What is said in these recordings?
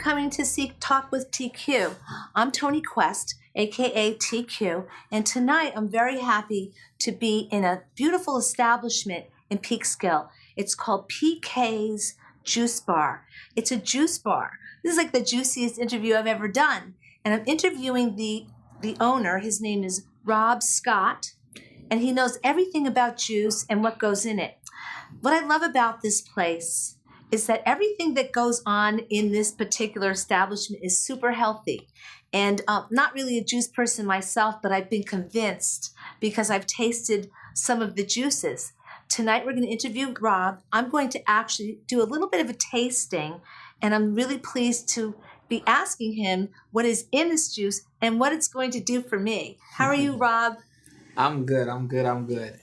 coming to Talk with TQ. I'm Toni Quest, aka TQ, and tonight I'm very happy to be in a beautiful establishment in Peekskill. It's called Blenz Juice Bar. It's a juice bar. This is like the juiciest interview I've ever done. And I'm interviewing the owner. His name is Rob Scott, and he knows everything about juice and what goes in it. What I love about this place is that everything that goes on in this particular establishment is super healthy. And not really a juice person myself, but I've been convinced because I've tasted some of the juices. Tonight we're going to interview Rob. I'm going to actually do a little bit of a tasting, and I'm really pleased to be asking him what is in this juice and what it's going to do for me. How are you, Rob? I'm good.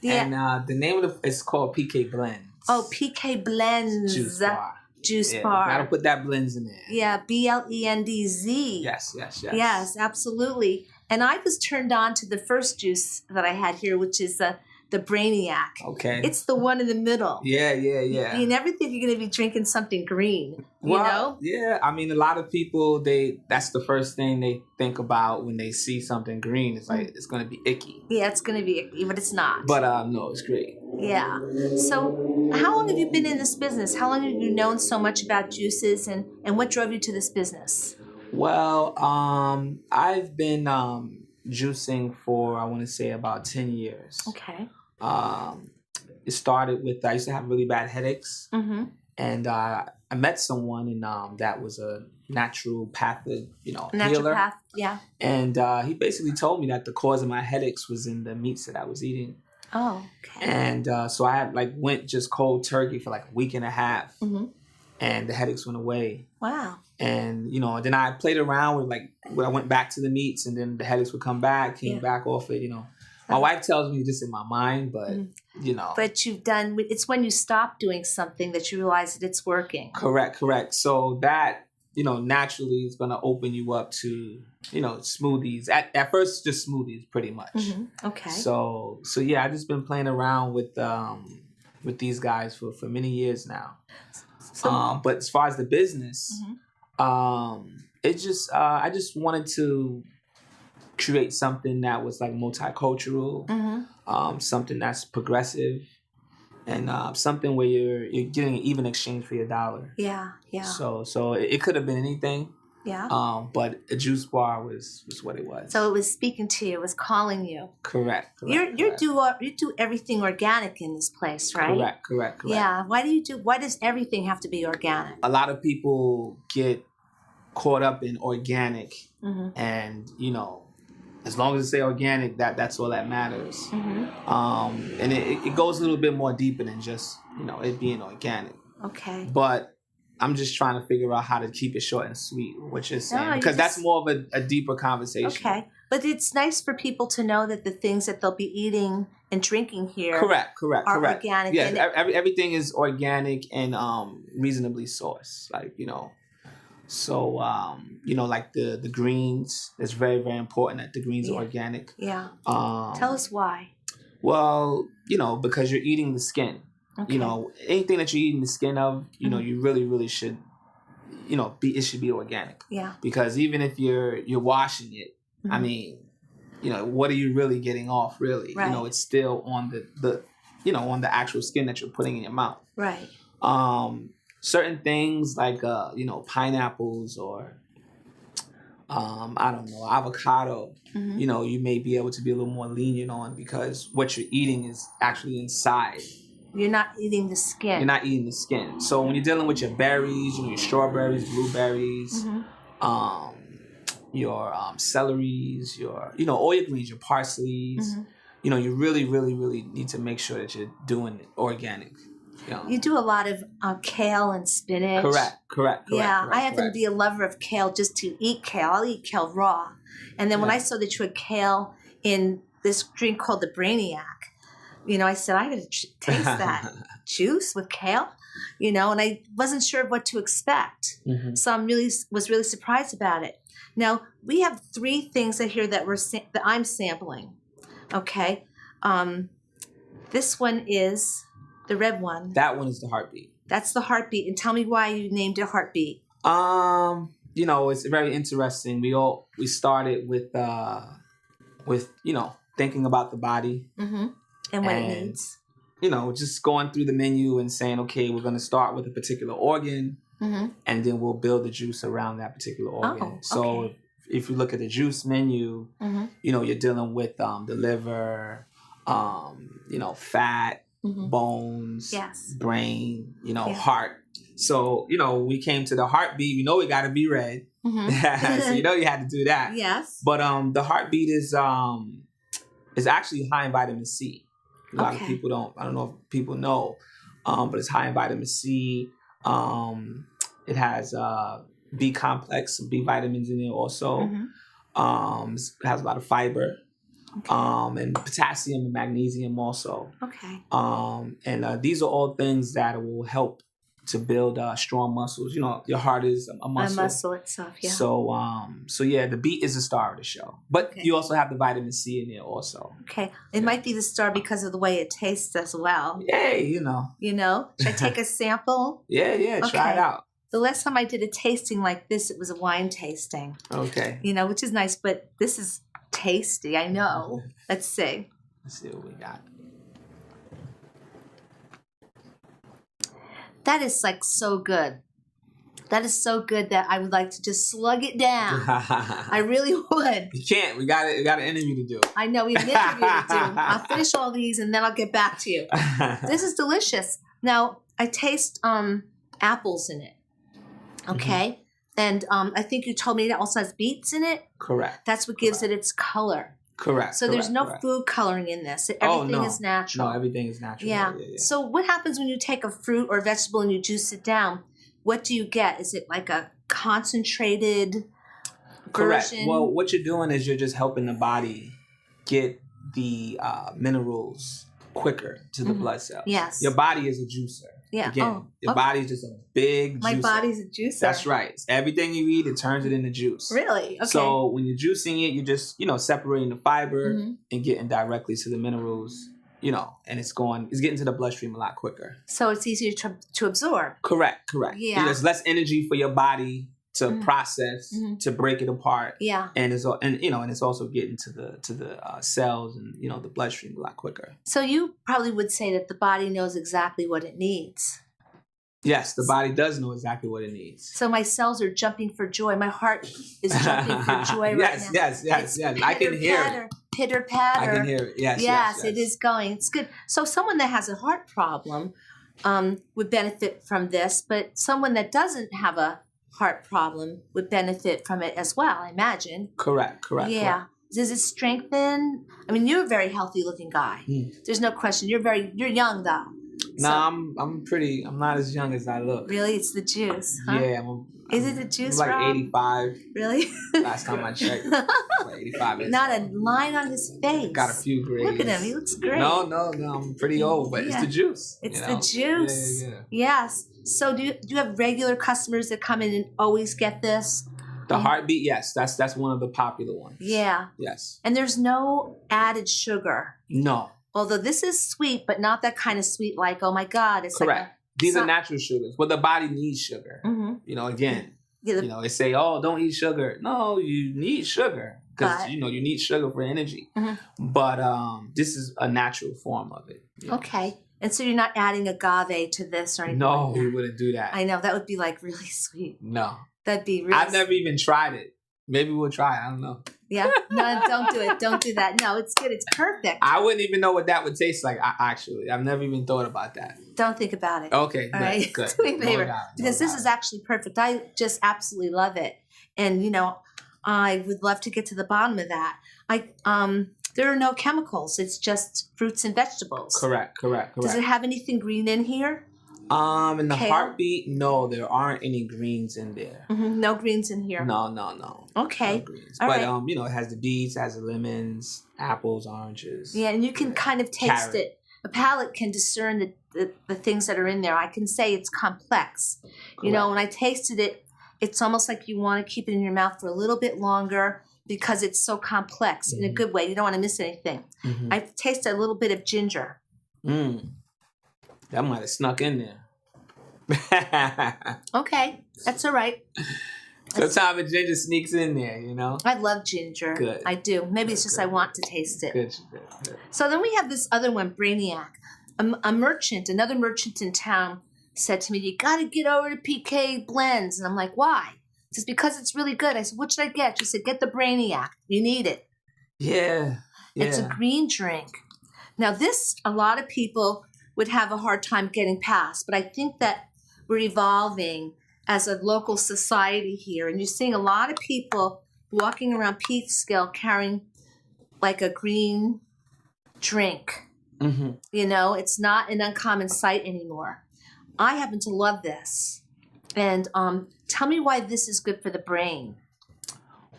Yeah. And the name of it's called Blenz. Oh, Blenz Juice Bar. Juice Bar. Gotta put that Blendz in there. Yeah, Blendz. Yes. Yes, absolutely. And I was turned on to the first juice that I had here, which is the Brainiac. Okay. It's the one in the middle. Yeah. You never think you're going to be drinking something green, you know? Yeah. I mean, a lot of people, that's the first thing they think about when they see something green. It's like, it's going to be icky. Yeah, it's going to be icky, but it's not. But no, it's great. Yeah. So how long have you been in this business? How long have you known so much about juices, and what drove you to this business? Well, I've been juicing for, I want to say, about 10 years. Okay. It started with, I used to have really bad headaches. Mm-hmm. And I met someone, and that was a naturopathic, healer. Naturopath, yeah. And he basically told me that the cause of my headaches was in the meats that I was eating. Oh, okay. And so I had went just cold turkey for like a week and a half. Mm-hmm. And the headaches went away. Wow. And, then I played around with when I went back to the meats, and then the headaches would come back, came back off it, My wife tells me this in my mind, but, But it's when you stop doing something that you realize that it's working. Correct. So that, naturally is going to open you up to, smoothies. At first, just smoothies, pretty much. Mm-hmm. Okay. So yeah, I've just been playing around with these guys for many years now. So, but as far as the business, it just I just wanted to create something that was multicultural, something that's progressive, and something where you're getting an even exchange for your dollar. Yeah. So it could have been anything. Yeah. But a juice bar was what it was. So it was speaking to you. It was calling you. Correct. You do everything organic in this place, right? Correct. Yeah. Why does everything have to be organic? A lot of people get caught up in organic, and as long as it say organic, that's all that matters. Mm-hmm. And it goes a little bit more deeper than just it being organic. Okay. But I'm just trying to figure out how to keep it short and sweet, what you're saying, because that's more of a deeper conversation. Okay. But it's nice for people to know that the things that they'll be eating and drinking here correct. are organic. Yeah, everything is organic and reasonably sourced. So, like the greens, it's very, very important that the greens are organic. Yeah. Tell us why. Well, because you're eating the skin. Okay. Anything that you're eating the skin of, you really, really should, it should be organic. Yeah. Because even if you're washing it, I mean, what are you really getting off, really? Right. It's still on the on the actual skin that you're putting in your mouth. Right. Certain things like pineapples or I don't know, avocado, you may be able to be a little more lenient on, because what you're eating is actually inside. You're not eating the skin. You're not eating the skin. So when you're dealing with your berries, your strawberries, blueberries, your celeries, your all your greens, your parsleys, you really, really, really need to make sure that you're doing it organic. You do a lot of kale and spinach. Correct. Yeah, I happen to be a lover of kale just to eat kale. I'll eat kale raw. And then when I saw that you had kale in this drink called the Brainiac, I said, I got to taste that juice with kale, and I wasn't sure what to expect. So I was really surprised about it. Now, we have 3 things here that I'm sampling. Okay. This one is the red one. That one is the heartbeat. That's the heartbeat. And tell me why you named it heartbeat. it's very interesting. We started with thinking about the body. Mm-hmm. And what it needs. Just going through the menu and saying, okay, we're going to start with a particular organ, Mm-hmm. and then we'll build the juice around that particular organ. So if you look at the juice menu, mm-hmm. You're dealing with the liver, fat, mm-hmm. bones, yes. brain, heart. So, we came to the heartbeat. We got to be red. Mm-hmm. So, you had to do that. Yes. But the heartbeat is actually high in vitamin C. A lot of people I don't know if people know, but it's high in vitamin C. It has B complex, some B vitamins in there also. Mm-hmm. It has a lot of fiber. And potassium and magnesium also. Okay. And these are all things that will help to build strong muscles. Your heart is a muscle. A muscle itself, yeah. So yeah, the beet is the star of the show. But you also have the vitamin C in there also. Okay. It might be the star because of the way it tastes as well. Yay, Should I take a sample? Yeah, try it out. The last time I did a tasting like this, it was a wine tasting. Okay. Which is nice, but this is tasty, I know. Let's see. Let's see what we got. That is so good. That is so good that I would like to just slug it down. I really would. You can't. We got an interview to do. I know, we have an interview to do. I'll finish all these and then I'll get back to you. This is delicious. Now, I taste apples in it. Okay? Mm-hmm. And I think you told me it also has beets in it. Correct. That's what gives it its color. Correct. So there's no food coloring in this. Everything is natural. No, everything is natural. Yeah. So what happens when you take a fruit or vegetable and you juice it down? What do you get? Is it like a concentrated Correct. version? Well, what you're doing is you're just helping the body get the minerals quicker to the blood cells. Yes. Your body is a juicer. Yeah. Again, your body is just a big juicer. My body's a juicer. That's right. It's everything you eat, it turns it into juice. Really? Okay. So when you're juicing it, you're just, separating the fiber and getting directly to the minerals, and it's getting to the bloodstream a lot quicker. So it's easier to absorb. Correct. Yeah. There's less energy for your body to process, to break it apart. Yeah. And it's also getting to the cells and the bloodstream a lot quicker. So you probably would say that the body knows exactly what it needs. Yes, the body does know exactly what it needs. So my cells are jumping for joy. My heart is jumping for joy right now. Yes. I can hear it. Pitter patter. I can hear it. Yes, it is going. It's good. So someone that has a heart problem would benefit from this, but someone that doesn't have a heart problem would benefit from it as well, I imagine. Correct. Yeah. Correct. Does it strengthen? I mean, you're a very healthy looking guy. There's no question. You're young though. No, I'm not as young as I look. Really? It's the juice, huh? Yeah. Is it the juice, I'm like Rob? 85. Really? Last time I checked. Like 85. Not a line on his face. Got a few grades. Look at him. He looks great. No, I'm pretty old, but it's the juice. It's the juice. Yeah. Yes. So do you have regular customers that come in and always get this? The heartbeat, yes. That's one of the popular ones. Yeah. Yes. And there's no added sugar. No. Although this is sweet, but not that kind of sweet like, oh my God. It's correct. These are natural sugars, but the body needs sugar. Again, they say, oh, don't eat sugar. No, you need sugar because, you need sugar for energy. But this is a natural form of it. Okay. And so you're not adding agave to this or anything? No, we wouldn't do that. I know. That would be like really sweet. No. That'd be really I've never even tried it. Maybe we'll try it. I don't know. Yeah. No, don't do it. Don't do that. No, it's good. It's perfect. I wouldn't even know what that would taste like, actually. I've never even thought about that. Don't think about it. Okay. All right. Good. Do me a favor. Because this is actually perfect. I just absolutely love it. And, I would love to get to the bottom of that. There are no chemicals. It's just fruits and vegetables. Correct. Does it have anything green in here? In the heartbeat, no, there aren't any greens in there. No greens in here. No. Okay. No greens. But it has the beets, it has the lemons, apples, oranges. Yeah, and you can kind of taste it. A palate can discern the things that are in there. I can say it's complex. Correct. When I tasted it, it's almost like you want to keep it in your mouth for a little bit longer because it's so complex in a good way. You don't want to miss anything. I tasted a little bit of ginger. That might have snuck in there. Okay, that's all right. Sometimes the ginger sneaks in there, you know? I love ginger. Good. I do. Maybe it's Good, just good. I want to taste it. Good. So then we have this other one, Brainiac. Another merchant in town said to me, you got to get over to PK Blendz. And I'm like, why? He says, because it's really good. I said, what should I get? She said, get the Brainiac. You need it. Yeah. It's a green drink. Now this, a lot of people would have a hard time getting past, but I think that we're evolving as a local society here. And you're seeing a lot of people walking around Peekskill carrying like a green drink. Mm-hmm. You know, it's not an uncommon sight anymore. I happen to love this. And tell me why this is good for the brain.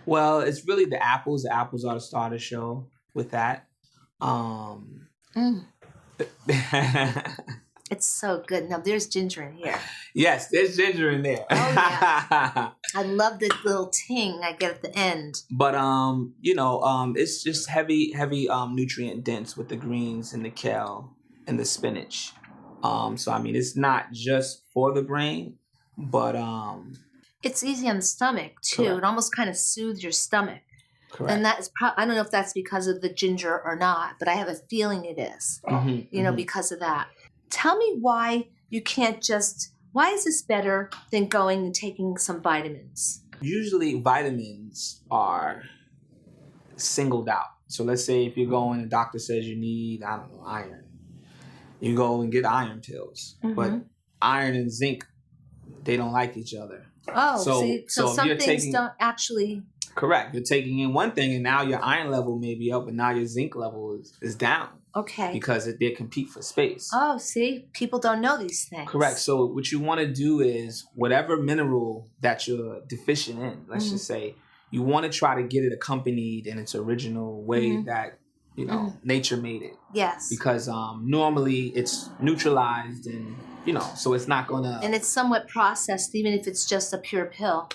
Well, it's really the apples. The apples are the star of the show with that. It's so good. Now, there's ginger in here. Yes, there's ginger in there. Oh, yeah. I love the little ting I get at the end. But, it's just heavy nutrient dense with the greens and the kale and the spinach. So, I mean, it's not just for the brain, but... It's easy on the stomach, too. Correct. It almost kind of soothes your stomach. Correct. And that is I don't know if that's because of the ginger or not, but I have a feeling it is, because of that. Tell me why you can't why is this better than going and taking some vitamins? Usually vitamins are singled out. So let's say if you're going, the doctor says you need, I don't know, iron. You go and get iron pills. Mm-hmm. But iron and zinc, they don't like each other. Oh, so some you're things don't actually... Correct. You're taking in one thing and now your iron level may be up, but now your zinc level is down. Okay. Because they compete for space. Oh, see? People don't know these things. Correct. So what you want to do is whatever mineral that you're deficient in, let's just say, you want to try to get it accompanied in its original way that, nature made it. Yes. Because normally it's neutralized and, so it's not going to... And it's somewhat processed, even if it's just a pure pill.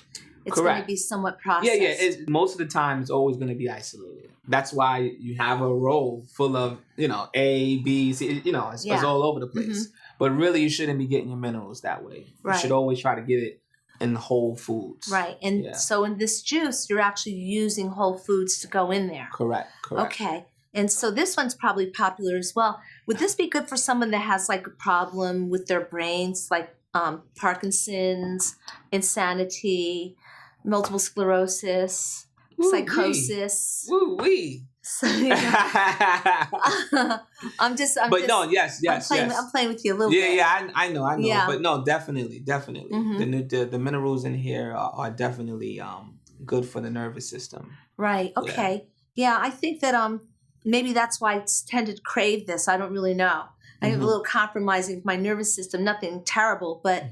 It's Correct. going to be somewhat processed. Yeah. Most of the time, it's always going to be isolated. That's why you have a roll full of, A, B, C, it's all over the place. But really, you shouldn't be getting your minerals that way. Right. You should always try to get it in whole foods. Right. And so in this juice, you're actually using whole foods to go in there. Correct. Okay. And so this one's probably popular as well. Would this be good for someone that has like a problem with their brains, like Parkinson's, insanity, multiple sclerosis, psychosis? Woo-wee. So, I'm playing with you a little bit. Yeah, I know. Yeah. But no, definitely. The minerals in here are definitely good for the nervous system. Right. Okay. Yeah, I think that maybe that's why I tend to crave this. I don't really know. I have a little compromising with my nervous system, nothing terrible, but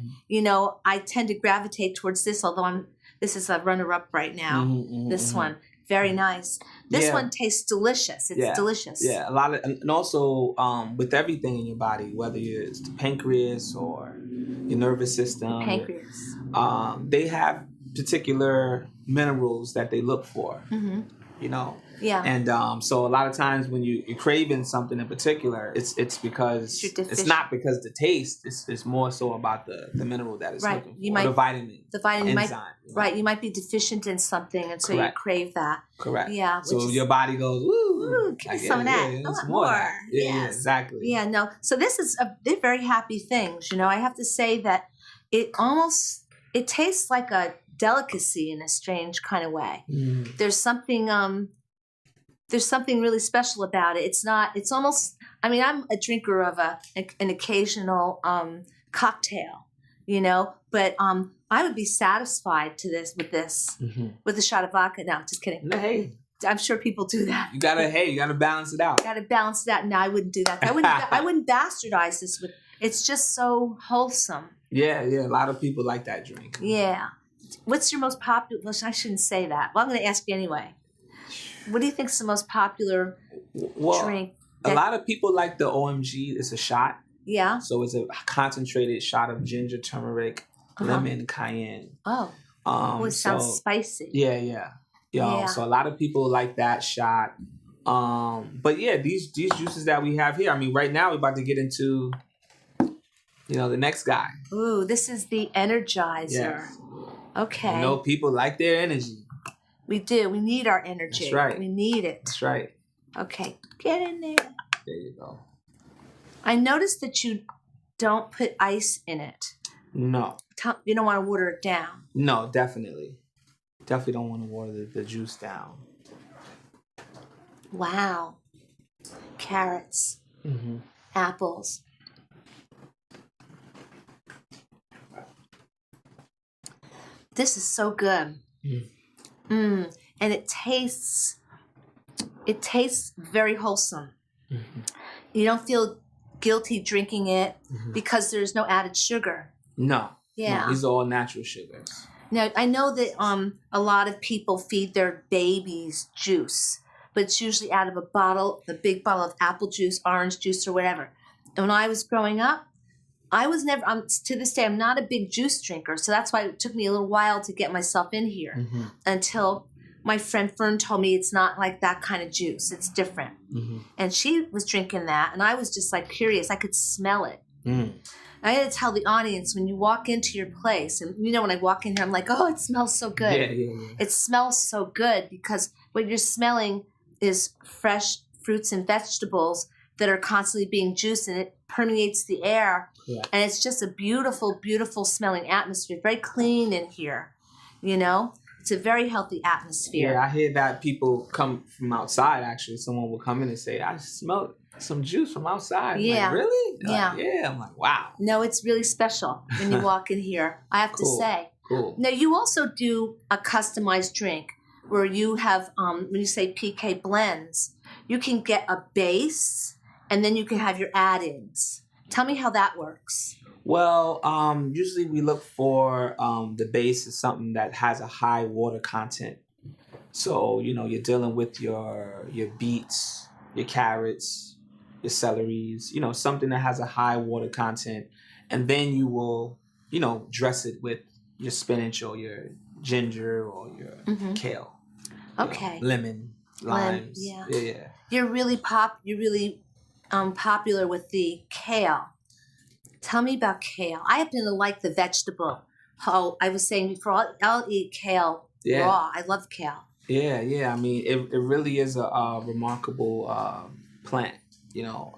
I tend to gravitate towards this, although this is a runner-up right now. This one. Very nice. This one tastes delicious. It's delicious. Yeah, and also with everything in your body, whether it's the pancreas or your nervous system. Pancreas. They have particular minerals that they look for. Yeah. And so a lot of times when you're craving something in particular, it's because it's not because the taste. It's more so about the mineral that it's looking for. The vitamin. The vitamin enzyme. Right. You might be deficient in something, and so you crave that. Correct. Yeah. So your body goes, ooh, give me some of that. I want more. Yeah, exactly. Yeah. No. So this is they're very happy things. I have to say that it tastes like a delicacy in a strange kind of way. There's something really special about it. It's almost, I'm a drinker of an occasional cocktail, but I would be satisfied with a shot of vodka. No, I'm just kidding. Hey. I'm sure people do that. You gotta balance it out. No, I wouldn't do that. I wouldn't bastardize this it's just so wholesome. Yeah. A lot of people like that drink. Yeah. What's your most popular, well, I shouldn't say that. Well, I'm going to ask you anyway. What do you think is the most popular drink? A lot of people like the OMG. It's a shot. Yeah. So it's a concentrated shot of ginger, turmeric, lemon, cayenne. Oh. It sounds spicy. Yeah. So a lot of people like that shot. But yeah, these juices that we have here. Right now we're about to get into, the next guy. Ooh, this is the Energizer. Yes. Okay. You know, people like their energy. We do. We need our energy. That's right. We need it. That's right. Okay. Get in there. There you go. I noticed that you don't put ice in it. No. You don't want to water it down. No, definitely. Definitely don't want to water the juice down. Wow. Carrots. Mm-hmm. Apples. This is so good. And it tastes very wholesome. Mm-hmm. You don't feel guilty drinking it because there's no added sugar. No. Yeah. No, these are all natural sugars. Now, I know that a lot of people feed their babies juice, but it's usually out of a big bottle of apple juice, orange juice, or whatever. And when I was growing up, I was never, to this day, I'm not a big juice drinker. So that's why it took me a little while to get myself in here until my friend Fern told me it's not like that kind of juice. It's different. And she was drinking that, and I was just like curious. I could smell it. I had to tell the audience, when you walk into your place, and you know, when I walk in here, I'm like, oh, it smells so good. Yeah. It smells so good because what you're smelling is fresh fruits and vegetables that are constantly being juiced, and it permeates the air. Yeah. And it's just a beautiful, beautiful smelling atmosphere. Very clean in here, you know? It's a very healthy atmosphere. Yeah, I hear that people come from outside, actually. Someone will come in and say, I smell some juice from outside. Yeah. Like, really? Yeah. Yeah. I'm like, wow. No, it's really special when you walk in here, I have to say. Cool. Now, you also do a customized drink where you have, when you say PK Blendz, you can get a base and then you can have your add-ins. Tell me how that works. Well, usually we look for the base is something that has a high water content. So, you know, you're dealing with your beets, your carrots, your celeries, you know, something that has a high water content. And then you will, you know, dress it with your spinach or your ginger or your kale. Okay. You know, lemon, limes. Yeah. Yeah. You're really popular with the kale. Tell me about kale. I happen to like the vegetable. Oh, I was saying before, I'll eat kale raw. I love kale. Yeah. I mean, it really is a remarkable plant. You know,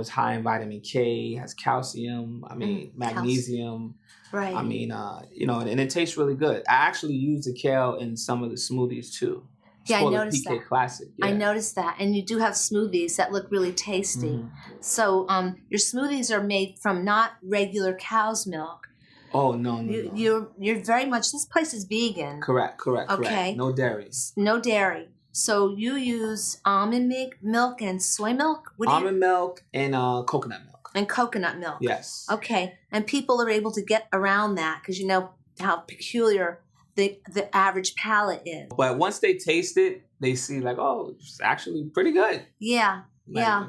it's high in vitamin K, has calcium. I mean, magnesium. Right. I mean, you know, and it tastes really good. I actually use the kale in some of the smoothies too. Yeah, I noticed PK that. Classic. Yeah. I noticed that. And you do have smoothies that look really tasty. So your smoothies are made from not regular cow's milk. Oh, no. You're very much, this place is vegan. Correct. Okay. No dairy. No dairy. So you use almond milk and soy milk? Almond milk and coconut milk. And coconut milk. Yes. Okay. And people are able to get around that because you know how peculiar the average palate is. But once they taste it, they see like, oh, it's actually pretty good. Yeah. Yeah,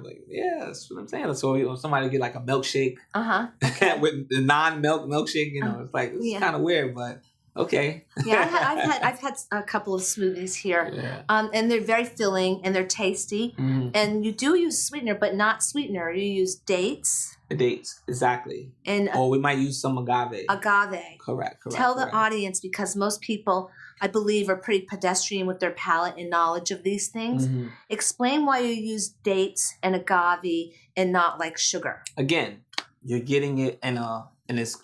that's what I'm saying. So you know, somebody get like a milkshake Okay. with the non-milk milkshake, you know, it's like it's kind of weird, but okay. Yeah, I've had a couple of smoothies here, and they're very filling and they're tasty. And you do use sweetener, but not sweetener. You use dates. Dates, exactly. And we might use some agave. Correct. Tell the audience, because most people, I believe, are pretty pedestrian with their palate and knowledge of these things. Explain why you use dates and agave and not like sugar. Again, you're getting it in its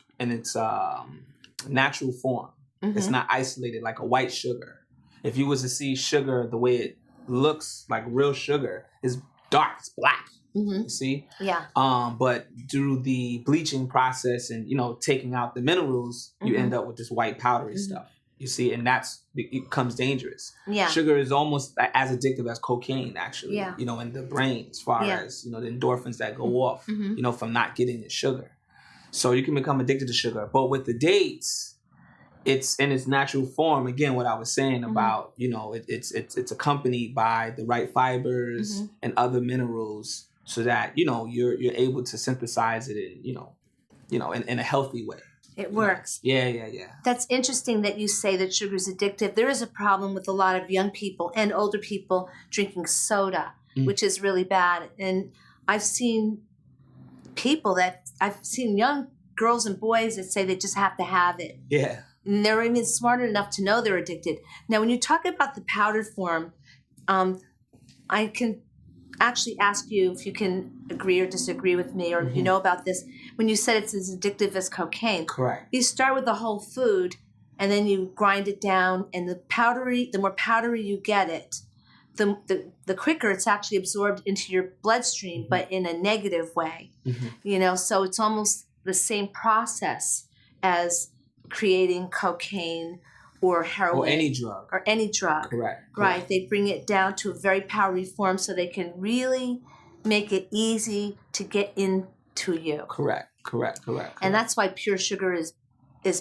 natural form. It's not isolated like a white sugar. If you was to see sugar the way it looks like real sugar, it's dark, it's black. You see? Yeah. But through the bleaching process and, you know, taking out the minerals, you end up with this white powdery stuff. You see? And it becomes dangerous. Yeah. Sugar is almost as addictive as cocaine, actually. Yeah. You know, in the brain, as far as, you know, the endorphins that go off, you know, from not getting the sugar. So you can become addicted to sugar. But with the dates, it's in its natural form. Again, what I was saying about, you know, it's accompanied by the right fibers and other minerals, so that, you know, you're able to synthesize it in, you know, in a healthy way. It works. Yeah. That's interesting that you say that sugar is addictive. There is a problem with a lot of young people and older people drinking soda, which is really bad. And I've seen young girls and boys that say they just have to have it. Yeah. And they're even smart enough to know they're addicted. Now, when you talk about the powdered form, I can actually ask you if you can agree or disagree with me, or if you know about this. When you said it's as addictive as cocaine, Correct. you start with the whole food, and then you grind it down, and the more powdery you get it, the quicker it's actually absorbed into your bloodstream, but in a negative way. So it's almost the same process as creating cocaine or heroin or any drug. Correct. Right. They bring it down to a very powdery form so they can really make it easy to get into you. Correct. And that's why pure sugar is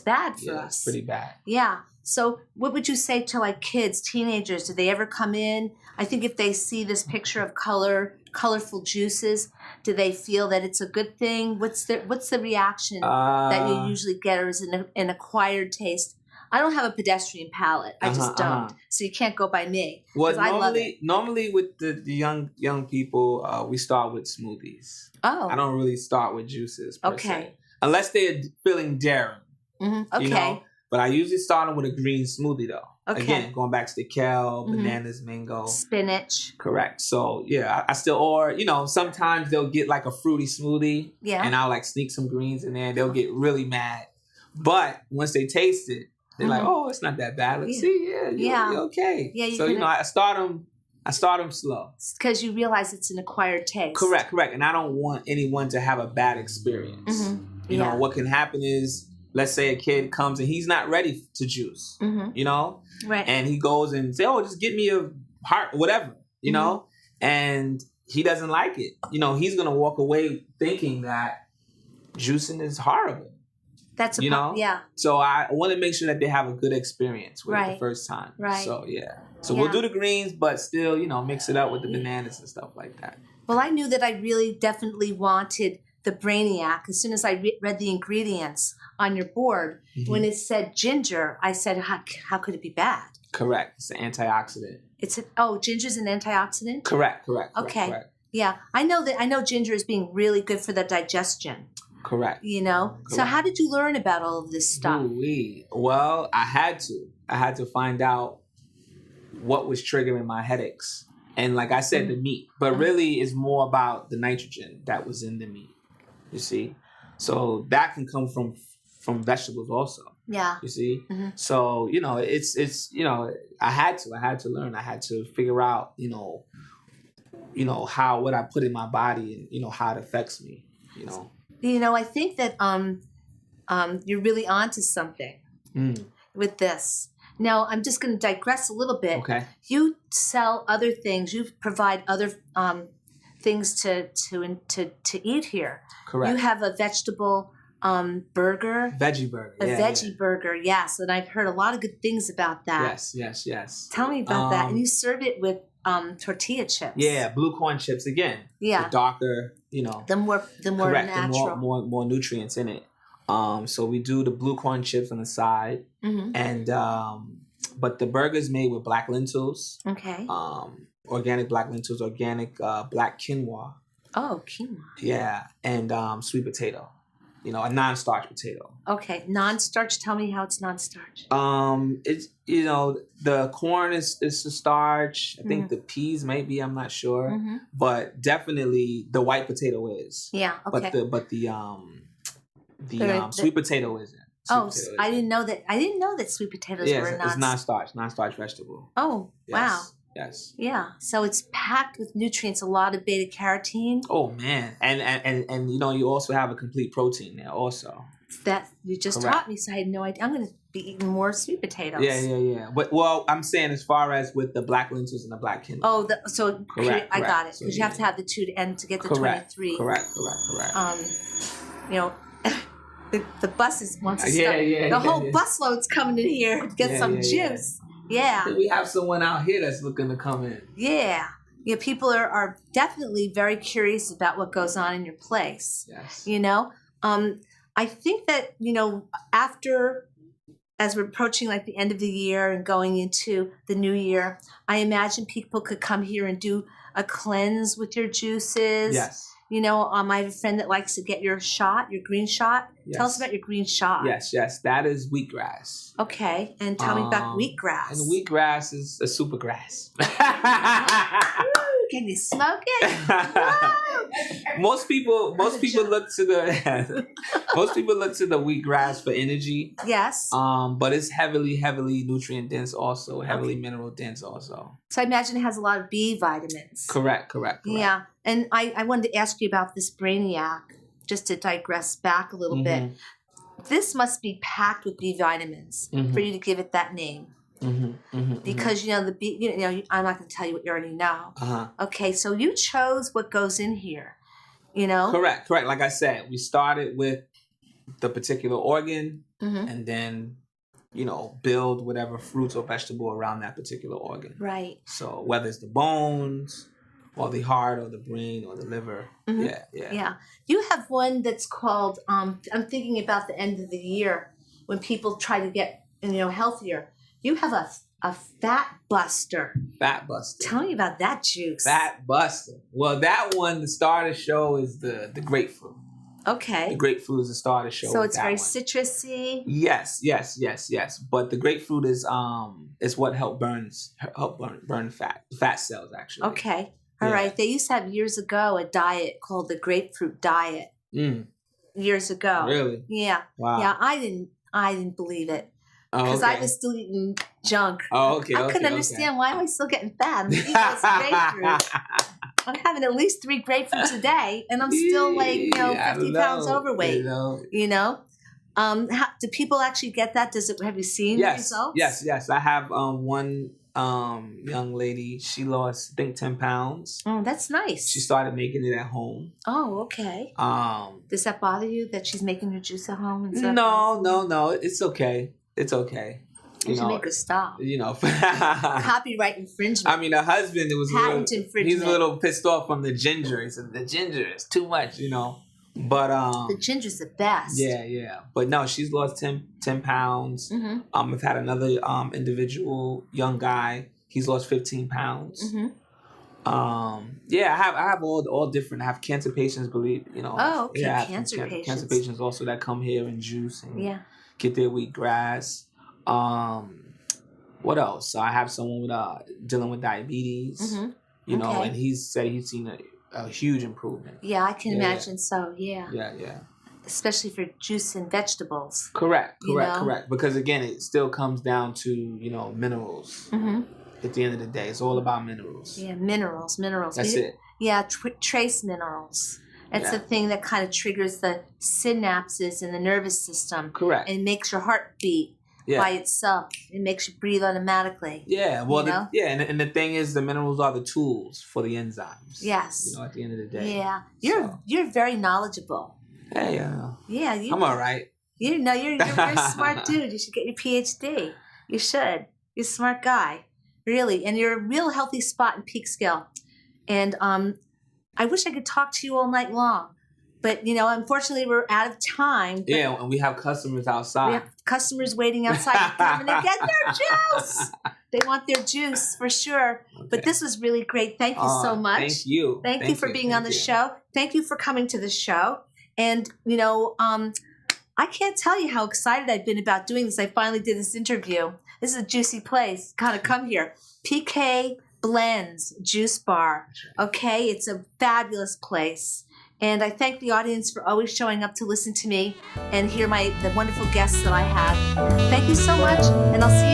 bad for us. It's pretty bad. Yeah. So what would you say to like kids, teenagers? Do they ever come in? I think if they see this picture of colorful juices, do they feel that it's a good thing? What's the reaction that you usually get, or is it an acquired taste? I don't have a pedestrian palate. I just don't. So you can't go by me. Well, I love it. normally with the young people, we start with smoothies. Oh. I don't really start with juices per se. Unless they're feeling daring. Okay. But I usually start them with a green smoothie though. Okay. Again, going back to the kale, bananas, mango. Spinach. Correct. So yeah, I still, or sometimes they'll get like a fruity smoothie. Yeah. And I'll like sneak some greens in there. They'll get really mad. But once they taste it, they're like, oh, it's not that bad. Let's see, you're okay. Yeah, so I start them slow. Because you realize it's an acquired taste. Correct. And I don't want anyone to have a bad experience. You know, what can happen is, let's say a kid comes and he's not ready to juice, right? And he goes and say, oh, just get me a heart, whatever, and he doesn't like it. He's going to walk away thinking that juicing is horrible. That's So I want to make sure that they have a good experience with it the first time. Right. So we'll do the greens, but still, mix it up with the bananas and stuff like that. Well, I knew that I really definitely wanted the Brainiac as soon as I read the ingredients on your board. When it said ginger, I said, how could it be bad? Correct. It's an antioxidant. Ginger's an antioxidant? Correct. Okay. Correct. Yeah. I know ginger is being really good for the digestion. Correct. So how did you learn about all of this stuff? Well, I had to find out what was triggering my headaches. And like I said, the meat. But really it's more about the nitrogen that was in the meat. You see? So that can come from vegetables also. Yeah. You see? So, it's I had to learn. I had to figure out, what I put in my body and, how it affects me, I think that you're really onto something with this. Now, I'm just going to digress a little bit. Okay. You sell other things. You provide other things to eat here. Correct. You have a vegetable burger. Veggie burger. A veggie burger, yes. And I've heard a lot of good things about that. Yes. Tell me about that. And you serve it with tortilla chips. Yeah, blue corn chips again. Yeah. The darker, The more correct, natural. The more nutrients in it. So we do the blue corn chips on the side. And but the burger's made with black lentils. Okay. Organic black lentils, organic black quinoa. Oh, quinoa. Yeah, and sweet potato. A non-starch potato. Okay, non-starch. Tell me how it's non-starch. It's the corn is the starch. I think the peas maybe. I'm not sure, but definitely the white potato is. Yeah. Okay. But the sweet potato isn't. I didn't know that. I didn't know that sweet potatoes were it's non-starch vegetable. Oh, yes. Wow. Yes. Yeah. So it's packed with nutrients, a lot of beta carotene. Oh man. And you also have a complete protein there also. That you just taught me, so I had no idea. I'm gonna be eating more sweet potatoes. Yeah. But I'm saying as far as with the black lentils and the black quinoa. Oh, I got it. Because you have to have the two to end to get the 23. Correct. The buses wants to start. The whole busload's coming in here to get some juice. Yeah. We have someone out here that's looking to come in. Yeah. People are definitely very curious about what goes on in your place. Yes. I think that, after, as we're approaching like the end of the year and going into the new year, I imagine people could come here and do a cleanse with your juices. Yes. I have a friend that likes to get your green shot. yes. Tell us about your green shot. Yes. That is wheatgrass. Okay, and tell me about wheatgrass. And wheatgrass is a super grass. Can you smoke it? Most people look to the wheatgrass for energy. Yes. But it's heavily nutrient dense also, heavily mineral dense also. So I imagine it has a lot of B vitamins. Correct. Yeah. And I wanted to ask you about this Brainiac, just to digress back a little bit. This must be packed with B vitamins for you to give it that name. Because the B, I'm not going to tell you what you already know. Okay, so you chose what goes in here. Correct. Like I said, we started with the particular organ, and then build whatever fruits or vegetable around that particular organ. Right. So whether it's the bones, or the heart, or the brain, or the liver. Yeah. You have one that's called. I'm thinking about the end of the year when people try to get healthier. You have a fat buster. Fat buster. Tell me about that juice. Fat buster. Well, that one, the star of the show is the grapefruit. Okay. The grapefruit is the star of the show. So it's very citrusy. Yes. But the grapefruit is what help burn fat cells actually. Okay. All right. They used to have years ago a diet called the grapefruit diet. Years ago. Really? Yeah. Wow. Yeah. I didn't believe it. Because I was still eating junk. Oh, okay. I couldn't understand why am I still getting fat. I'm eating this grapefruit. I'm having at least 3 grapefruits a day, and I'm still 50 pounds overweight. Do people actually get that? Have you seen the results? Yes. I have one young lady. She lost, I think, 10 pounds. Oh, that's nice. She started making it at home. Oh, okay. Does that bother you that she's making her juice at home? And stuff? No. It's okay. It's okay. You should make her stop. Copyright infringement. I mean, her husband, Patent infringement. He's a little pissed off from the ginger. He said, the ginger is too much, But the ginger's the best. Yeah. But no, she's lost 10 pounds. I've had another individual, young guy. He's lost 15 pounds. I have all different. I have cancer patients, Oh, okay. Yeah, cancer patients. Cancer patients also that come here and juice and get their wheatgrass. What else? I have someone with dealing with diabetes. And he said he's seen a huge improvement. Yeah, I can imagine so. Yeah. Yeah. Especially for juice and vegetables. Correct. Because again, it still comes down to minerals. At the end of the day, it's all about minerals. Yeah, minerals. That's it. Yeah, trace minerals. It's the thing that kind of triggers the synapses in the nervous system. Correct. And makes your heart beat by itself. It makes you breathe automatically. Yeah. Well, and the thing is, the minerals are the tools for the enzymes. Yes. At the end of the day. Yeah. You're very knowledgeable. Hey, yeah. I'm all right. You're a very smart dude. You should get your PhD. You should. You're a smart guy. Really. And you're a real healthy spot in Peekskill. And I wish I could talk to you all night long. But, unfortunately, we're out of time. Yeah, and we have customers outside. We have customers waiting outside coming to get their juice. They want their juice for sure. Okay. But this was really great. Thank you so much. Thank you. Thank you for being on the show. Thank you for coming to the show. And, I can't tell you how excited I've been about doing this. I finally did this interview. This is a juicy place. Gotta come here. Blenz Juice Bar. Okay, it's a fabulous place. And I thank the audience for always showing up to listen to me and hear the wonderful guests that I have. Thank you so much, and I'll see you